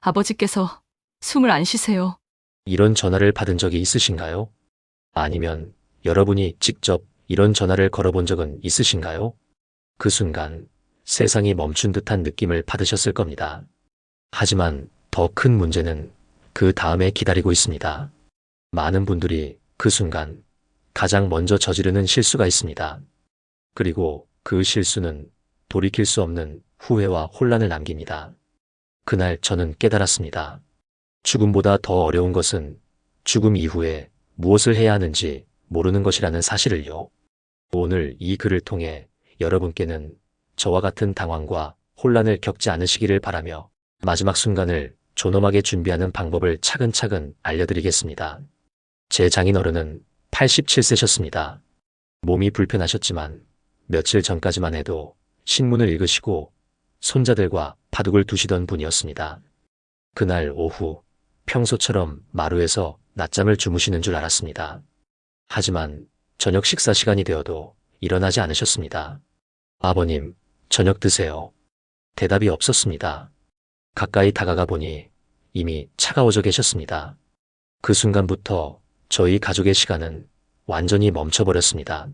아버지께서 숨을 안 쉬세요. 이런 전화를 받은 적이 있으신가요? 아니면 여러분이 직접 이런 전화를 걸어본 적은 있으신가요? 그 순간 세상이 멈춘 듯한 느낌을 받으셨을 겁니다. 하지만 더 큰 문제는 그 다음에 기다리고 있습니다. 많은 분들이 그 순간 가장 먼저 저지르는 실수가 있습니다. 그리고 그 실수는 돌이킬 수 없는 후회와 혼란을 남깁니다. 그날 저는 깨달았습니다. 죽음보다 더 어려운 것은 죽음 이후에 무엇을 해야 하는지 모르는 것이라는 사실을요. 오늘 이 글을 통해 여러분께는 저와 같은 당황과 혼란을 겪지 않으시기를 바라며 마지막 순간을 존엄하게 준비하는 방법을 차근차근 알려드리겠습니다. 제 장인어른은 87세셨습니다. 몸이 불편하셨지만 며칠 전까지만 해도 신문을 읽으시고 손자들과 바둑을 두시던 분이었습니다. 그날 오후 평소처럼 마루에서 낮잠을 주무시는 줄 알았습니다. 하지만 저녁 식사 시간이 되어도 일어나지 않으셨습니다. 아버님, 저녁 드세요. 대답이 없었습니다. 가까이 다가가 보니 이미 차가워져 계셨습니다. 그 순간부터 저희 가족의 시간은 완전히 멈춰버렸습니다.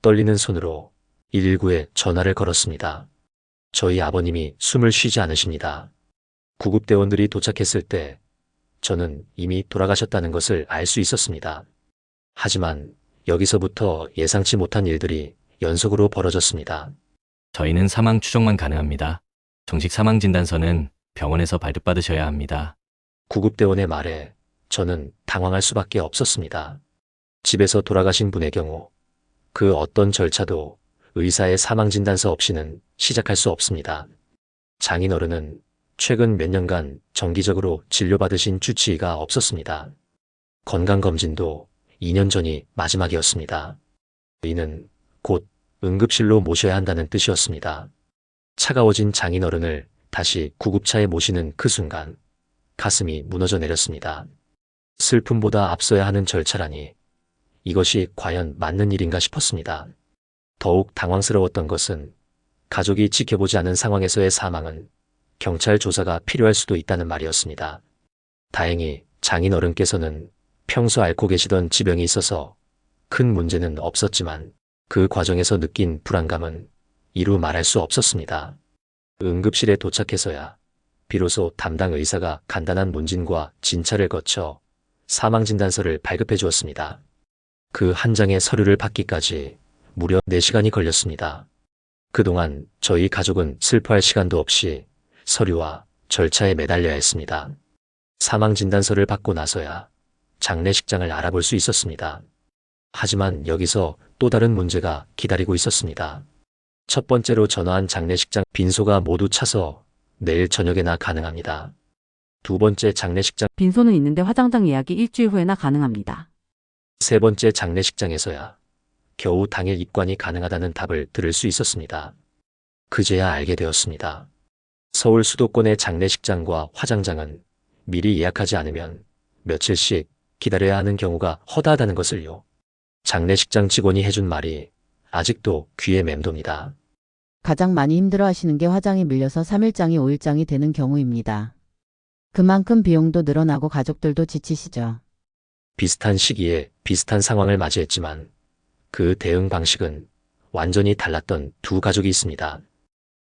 떨리는 손으로 119에 전화를 걸었습니다. 저희 아버님이 숨을 쉬지 않으십니다. 구급대원들이 도착했을 때 저는 이미 돌아가셨다는 것을 알 수 있었습니다. 하지만 여기서부터 예상치 못한 일들이 연속으로 벌어졌습니다. 저희는 사망 추정만 가능합니다. 정식 사망 진단서는 병원에서 발급받으셔야 합니다. 구급대원의 말에 저는 당황할 수밖에 없었습니다. 집에서 돌아가신 분의 경우 그 어떤 절차도 의사의 사망진단서 없이는 시작할 수 없습니다. 장인어른은 최근 몇 년간 정기적으로 진료받으신 주치의가 없었습니다. 건강검진도 2년 전이 마지막이었습니다. 이는 곧 응급실로 모셔야 한다는 뜻이었습니다. 차가워진 장인어른을 다시 구급차에 모시는 그 순간 가슴이 무너져 내렸습니다. 슬픔보다 앞서야 하는 절차라니 이것이 과연 맞는 일인가 싶었습니다. 더욱 당황스러웠던 것은 가족이 지켜보지 않은 상황에서의 사망은 경찰 조사가 필요할 수도 있다는 말이었습니다. 다행히 장인어른께서는 평소 앓고 계시던 지병이 있어서 큰 문제는 없었지만 그 과정에서 느낀 불안감은 이루 말할 수 없었습니다. 응급실에 도착해서야 비로소 담당 의사가 간단한 문진과 진찰을 거쳐 사망진단서를 발급해 주었습니다. 그 한 장의 서류를 받기까지 무려 4시간이 걸렸습니다. 그동안 저희 가족은 슬퍼할 시간도 없이 서류와 절차에 매달려야 했습니다. 사망진단서를 받고 나서야 장례식장을 알아볼 수 있었습니다. 하지만 여기서 또 다른 문제가 기다리고 있었습니다. 첫 번째로 전화한 장례식장 빈소가 모두 차서 내일 저녁에나 가능합니다. 두 번째 장례식장 빈소는 있는데 화장장 예약이 일주일 후에나 가능합니다. 세 번째 장례식장에서야 겨우 당일 입관이 가능하다는 답을 들을 수 있었습니다. 그제야 알게 되었습니다. 서울 수도권의 장례식장과 화장장은 미리 예약하지 않으면 며칠씩 기다려야 하는 경우가 허다하다는 것을요. 장례식장 직원이 해준 말이 아직도 귀에 맴돕니다. 가장 많이 힘들어하시는 게 화장이 밀려서 3일장이 5일장이 되는 경우입니다. 그만큼 비용도 늘어나고 가족들도 지치시죠. 비슷한 시기에 비슷한 상황을 맞이했지만 그 대응 방식은 완전히 달랐던 두 가족이 있습니다.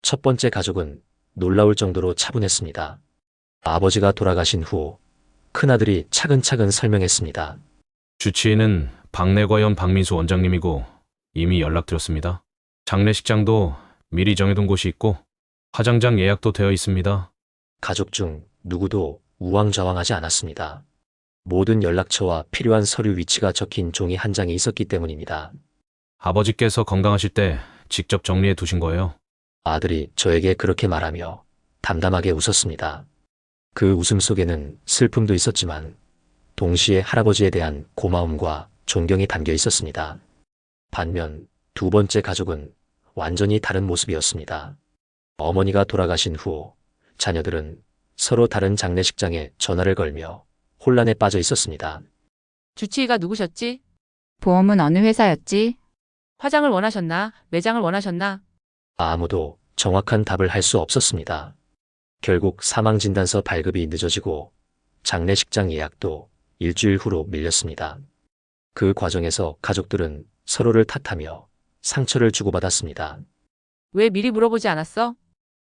첫 번째 가족은 놀라울 정도로 차분했습니다. 아버지가 돌아가신 후 큰아들이 차근차근 설명했습니다. 주치의는 박내과연 박민수 원장님이고 이미 연락드렸습니다. 장례식장도 미리 정해둔 곳이 있고 화장장 예약도 되어 있습니다. 가족 중 누구도 우왕좌왕하지 않았습니다. 모든 연락처와 필요한 서류 위치가 적힌 종이 한 장이 있었기 때문입니다. 아버지께서 건강하실 때 직접 정리해 두신 거예요. 아들이 저에게 그렇게 말하며 담담하게 웃었습니다. 그 웃음 속에는 슬픔도 있었지만 동시에 할아버지에 대한 고마움과 존경이 담겨 있었습니다. 반면 두 번째 가족은 완전히 다른 모습이었습니다. 어머니가 돌아가신 후 자녀들은 서로 다른 장례식장에 전화를 걸며 혼란에 빠져 있었습니다. 주치의가 누구셨지? 보험은 어느 회사였지? 화장을 원하셨나? 매장을 원하셨나? 아무도 정확한 답을 할 수 없었습니다. 결국 사망진단서 발급이 늦어지고 장례식장 예약도 일주일 후로 밀렸습니다. 그 과정에서 가족들은 서로를 탓하며 상처를 주고받았습니다. 왜 미리 물어보지 않았어?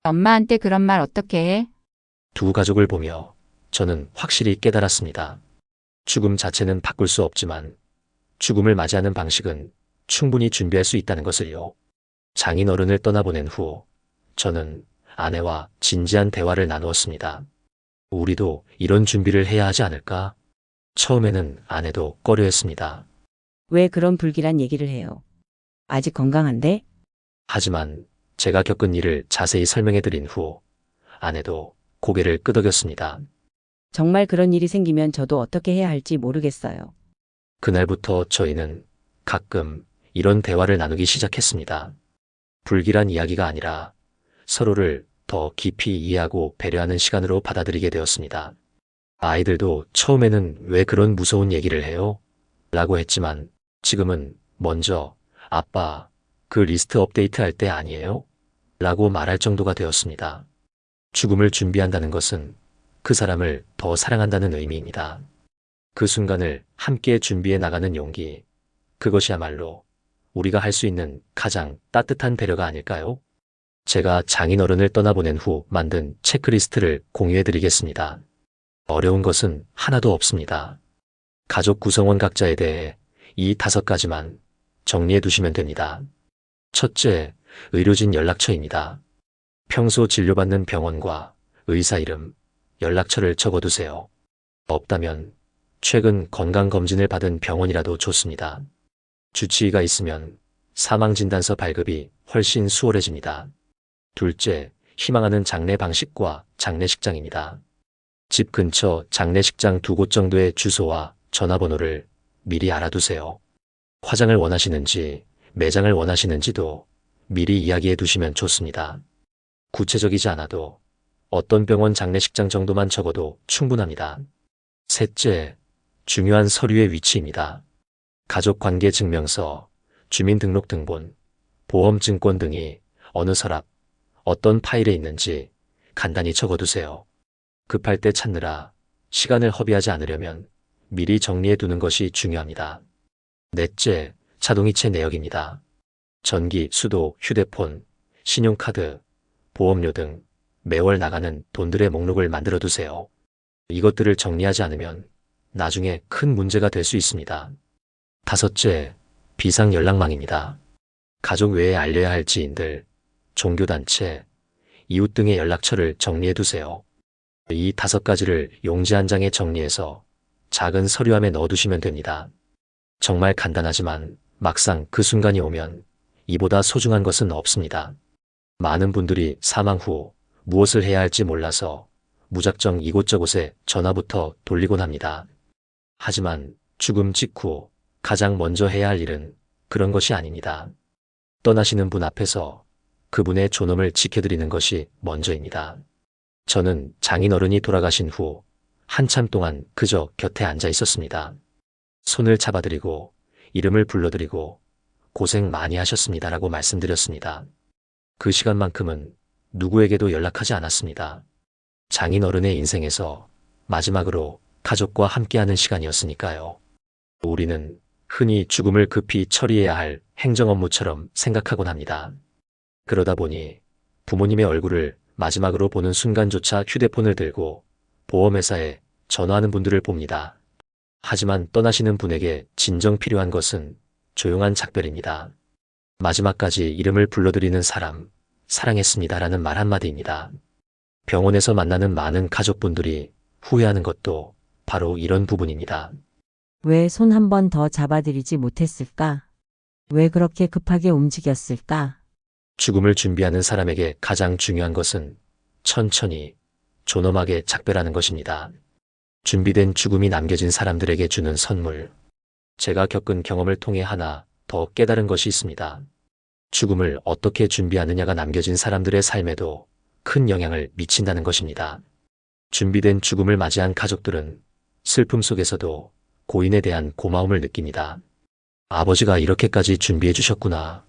엄마한테 그런 말 어떻게 해? 두 가족을 보며 저는 확실히 깨달았습니다. 죽음 자체는 바꿀 수 없지만 죽음을 맞이하는 방식은 충분히 준비할 수 있다는 것을요. 장인어른을 떠나보낸 후 저는 아내와 진지한 대화를 나누었습니다. 우리도 이런 준비를 해야 하지 않을까? 처음에는 아내도 꺼려했습니다. 왜 그런 불길한 얘기를 해요? 아직 건강한데? 하지만 제가 겪은 일을 자세히 설명해 드린 후 아내도 고개를 끄덕였습니다. 정말 그런 일이 생기면 저도 어떻게 해야 할지 모르겠어요. 그날부터 저희는 가끔 이런 대화를 나누기 시작했습니다. 불길한 이야기가 아니라 서로를 더 깊이 이해하고 배려하는 시간으로 받아들이게 되었습니다. 아이들도 처음에는 왜 그런 무서운 얘기를 해요? 라고 했지만 지금은 먼저 아빠, 그 리스트 업데이트 할 때 아니에요? 라고 말할 정도가 되었습니다. 죽음을 준비한다는 것은 그 사람을 더 사랑한다는 의미입니다. 그 순간을 함께 준비해 나가는 용기, 그것이야말로 우리가 할 수 있는 가장 따뜻한 배려가 아닐까요? 제가 장인어른을 떠나보낸 후 만든 체크리스트를 공유해 드리겠습니다. 어려운 것은 하나도 없습니다. 가족 구성원 각자에 대해 이 5가지만 정리해 두시면 됩니다. 첫째, 의료진 연락처입니다. 평소 진료받는 병원과 의사 이름, 연락처를 적어두세요. 없다면 최근 건강검진을 받은 병원이라도 좋습니다. 주치의가 있으면 사망진단서 발급이 훨씬 수월해집니다. 둘째, 희망하는 장례 방식과 장례식장입니다. 집 근처 장례식장 2곳 정도의 주소와 전화번호를 미리 알아두세요. 화장을 원하시는지, 매장을 원하시는지도 미리 이야기해 두시면 좋습니다. 구체적이지 않아도 어떤 병원 장례식장 정도만 적어도 충분합니다. 셋째, 중요한 서류의 위치입니다. 가족관계증명서, 주민등록등본, 보험증권 등이 어느 서랍, 어떤 파일에 있는지 간단히 적어두세요. 급할 때 찾느라 시간을 허비하지 않으려면 미리 정리해 두는 것이 중요합니다. 넷째, 자동이체 내역입니다. 전기, 수도, 휴대폰, 신용카드, 보험료 등 매월 나가는 돈들의 목록을 만들어 두세요. 이것들을 정리하지 않으면 나중에 큰 문제가 될 수 있습니다. 다섯째, 비상연락망입니다. 가족 외에 알려야 할 지인들, 종교단체, 이웃 등의 연락처를 정리해 두세요. 이 5가지를 용지 한 장에 정리해서 작은 서류함에 넣어두시면 됩니다. 정말 간단하지만 막상 그 순간이 오면 이보다 소중한 것은 없습니다. 많은 분들이 사망 후 무엇을 해야 할지 몰라서 무작정 이곳저곳에 전화부터 돌리곤 합니다. 하지만 죽음 직후 가장 먼저 해야 할 일은 그런 것이 아닙니다. 떠나시는 분 앞에서 그분의 존엄을 지켜드리는 것이 먼저입니다. 저는 장인어른이 돌아가신 후 한참 동안 그저 곁에 앉아 있었습니다. 손을 잡아드리고 이름을 불러드리고 고생 많이 하셨습니다라고 말씀드렸습니다. 그 시간만큼은 누구에게도 연락하지 않았습니다. 장인어른의 인생에서 마지막으로 가족과 함께하는 시간이었으니까요. 우리는 흔히 죽음을 급히 처리해야 할 행정 업무처럼 생각하곤 합니다. 그러다 보니 부모님의 얼굴을 마지막으로 보는 순간조차 휴대폰을 들고 보험회사에 전화하는 분들을 봅니다. 하지만 떠나시는 분에게 진정 필요한 것은 조용한 작별입니다. 마지막까지 이름을 불러드리는 사람, 사랑했습니다라는 말 한마디입니다. 병원에서 만나는 많은 가족분들이 후회하는 것도 바로 이런 부분입니다. 왜 손 한 번 더 잡아드리지 못했을까? 왜 그렇게 급하게 움직였을까? 죽음을 준비하는 사람에게 가장 중요한 것은 천천히, 존엄하게 작별하는 것입니다. 준비된 죽음이 남겨진 사람들에게 주는 선물. 제가 겪은 경험을 통해 하나 더 깨달은 것이 있습니다. 죽음을 어떻게 준비하느냐가 남겨진 사람들의 삶에도 큰 영향을 미친다는 것입니다. 준비된 죽음을 맞이한 가족들은 슬픔 속에서도 고인에 대한 고마움을 느낍니다. 아버지가 이렇게까지 준비해 주셨구나.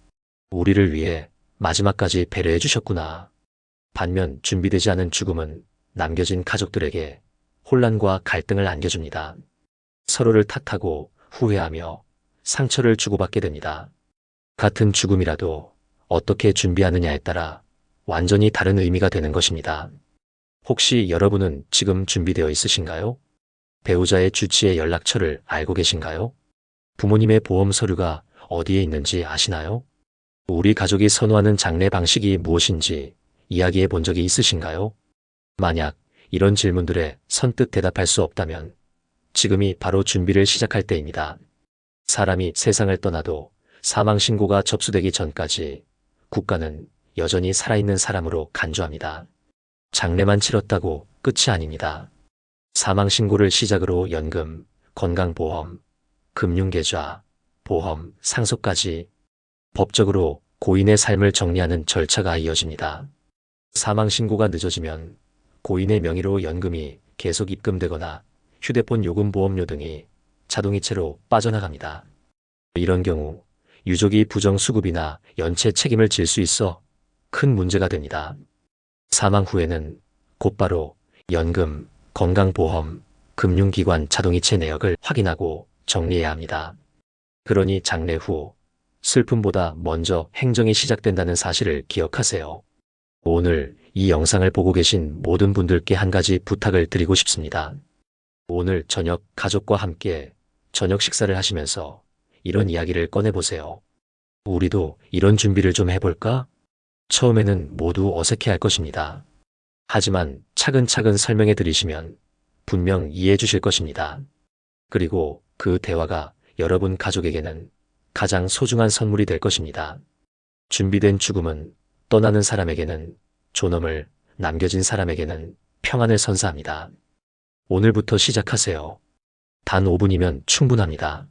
우리를 위해 마지막까지 배려해 주셨구나. 반면 준비되지 않은 죽음은 남겨진 가족들에게 혼란과 갈등을 안겨줍니다. 서로를 탓하고 후회하며 상처를 주고받게 됩니다. 같은 죽음이라도 어떻게 준비하느냐에 따라 완전히 다른 의미가 되는 것입니다. 혹시 여러분은 지금 준비되어 있으신가요? 배우자의 주치의 연락처를 알고 계신가요? 부모님의 보험 서류가 어디에 있는지 아시나요? 우리 가족이 선호하는 장례 방식이 무엇인지 이야기해 본 적이 있으신가요? 만약 이런 질문들에 선뜻 대답할 수 없다면 지금이 바로 준비를 시작할 때입니다. 사람이 세상을 떠나도 사망신고가 접수되기 전까지 국가는 여전히 살아있는 사람으로 간주합니다. 장례만 치렀다고 끝이 아닙니다. 사망신고를 시작으로 연금, 건강보험, 금융계좌, 보험, 상속까지 법적으로 고인의 삶을 정리하는 절차가 이어집니다. 사망신고가 늦어지면 고인의 명의로 연금이 계속 입금되거나 휴대폰 요금 보험료 등이 자동이체로 빠져나갑니다. 이런 경우 유족이 부정수급이나 연체 책임을 질 수 있어 큰 문제가 됩니다. 사망 후에는 곧바로 연금, 건강보험, 금융기관 자동이체 내역을 확인하고 정리해야 합니다. 그러니 장례 후 슬픔보다 먼저 행정이 시작된다는 사실을 기억하세요. 오늘 이 영상을 보고 계신 모든 분들께 한 가지 부탁을 드리고 싶습니다. 오늘 저녁 가족과 함께 저녁 식사를 하시면서 이런 이야기를 꺼내보세요. 우리도 이런 준비를 좀 해볼까? 처음에는 모두 어색해할 것입니다. 하지만 차근차근 설명해 드리시면 분명 이해해 주실 것입니다. 그리고 그 대화가 여러분 가족에게는 가장 소중한 선물이 될 것입니다. 준비된 죽음은 떠나는 사람에게는 존엄을, 남겨진 사람에게는 평안을 선사합니다. 오늘부터 시작하세요. 단 5분이면 충분합니다.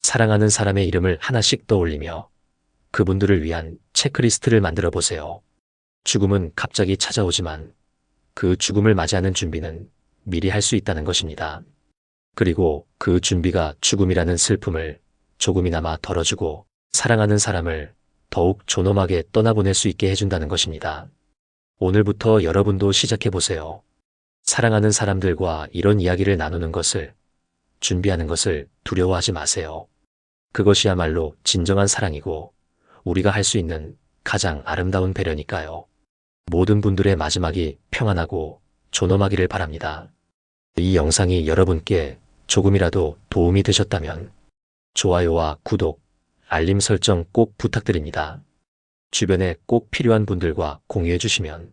사랑하는 사람의 이름을 하나씩 떠올리며 그분들을 위한 체크리스트를 만들어 보세요. 죽음은 갑자기 찾아오지만 그 죽음을 맞이하는 준비는 미리 할 수 있다는 것입니다. 그리고 그 준비가 죽음이라는 슬픔을 조금이나마 덜어주고 사랑하는 사람을 더욱 존엄하게 떠나보낼 수 있게 해준다는 것입니다. 오늘부터 여러분도 시작해보세요. 사랑하는 사람들과 이런 이야기를 나누는 것을, 준비하는 것을 두려워하지 마세요. 그것이야말로 진정한 사랑이고 우리가 할 수 있는 가장 아름다운 배려니까요. 모든 분들의 마지막이 평안하고 존엄하기를 바랍니다. 이 영상이 여러분께 조금이라도 도움이 되셨다면 좋아요와 구독, 알림 설정 꼭 부탁드립니다. 주변에 꼭 필요한 분들과 공유해 주시면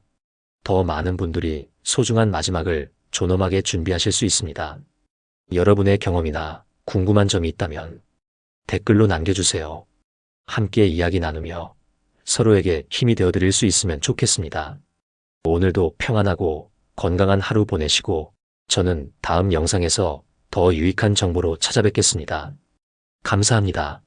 더 많은 분들이 소중한 마지막을 존엄하게 준비하실 수 있습니다. 여러분의 경험이나 궁금한 점이 있다면 댓글로 남겨주세요. 함께 이야기 나누며 서로에게 힘이 되어드릴 수 있으면 좋겠습니다. 오늘도 평안하고 건강한 하루 보내시고 저는 다음 영상에서 더 유익한 정보로 찾아뵙겠습니다. 감사합니다.